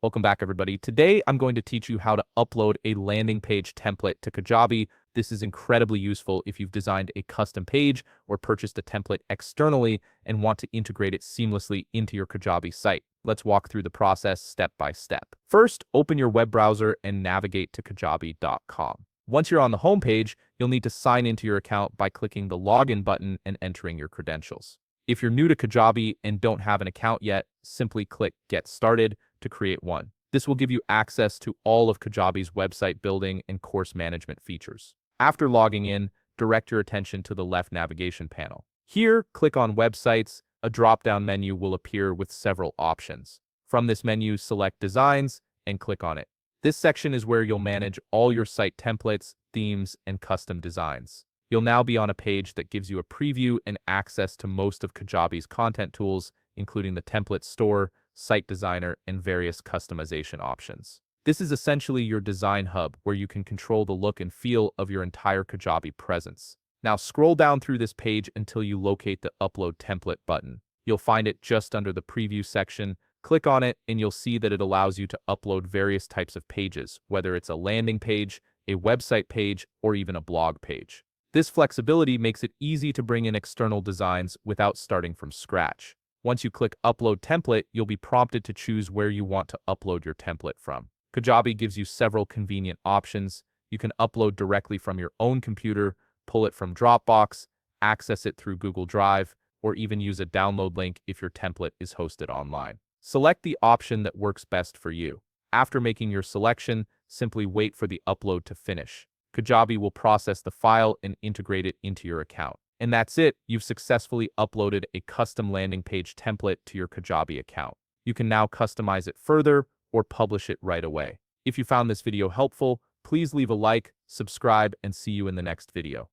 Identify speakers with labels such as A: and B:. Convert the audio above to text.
A: Welcome back, everybody. Today, I'm going to teach you how to upload a landing page template to Kajabi. This is incredibly useful if you've designed a custom page or purchased a template externally and want to integrate it seamlessly into your Kajabi site. Let's walk through the process step by step. First, open your web browser and navigate to kajabi.com. Once you're on the home page, you'll need to sign into your account by clicking the login button and entering your credentials. If you're new to Kajabi and don't have an account yet, simply click Get Started to create one. This will give you access to all of Kajabi's website building and course management features. After logging in, direct your attention to the left navigation panel. Here, click on Websites. A drop-down menu will appear with several options. From this menu, select Designs and click on it. This section is where you'll manage all your site templates, themes, and custom designs. You'll now be on a page that gives you a preview and access to most of Kajabi's content tools, including the template store, site designer, and various customization options. This is essentially your design hub where you can control the look and feel of your entire Kajabi presence. Now scroll down through this page until you locate the Upload Template button. You'll find it just under the Preview section. Click on it and you'll see that it allows you to upload various types of pages, whether it's a landing page, a website page, or even a blog page. This flexibility makes it easy to bring in external designs without starting from scratch. Once you click Upload Template, you'll be prompted to choose where you want to upload your template from. Kajabi gives you several convenient options. You can upload directly from your own computer, pull it from Dropbox, access it through Google Drive, or even use a download link if your template is hosted online. Select the option that works best for you. After making your selection, simply wait for the upload to finish. Kajabi will process the file and integrate it into your account. And that's it. You've successfully uploaded a custom landing page template to your Kajabi account. You can now customize it further or publish it right away. If you found this video helpful, please leave a like, subscribe, and see you in the next video.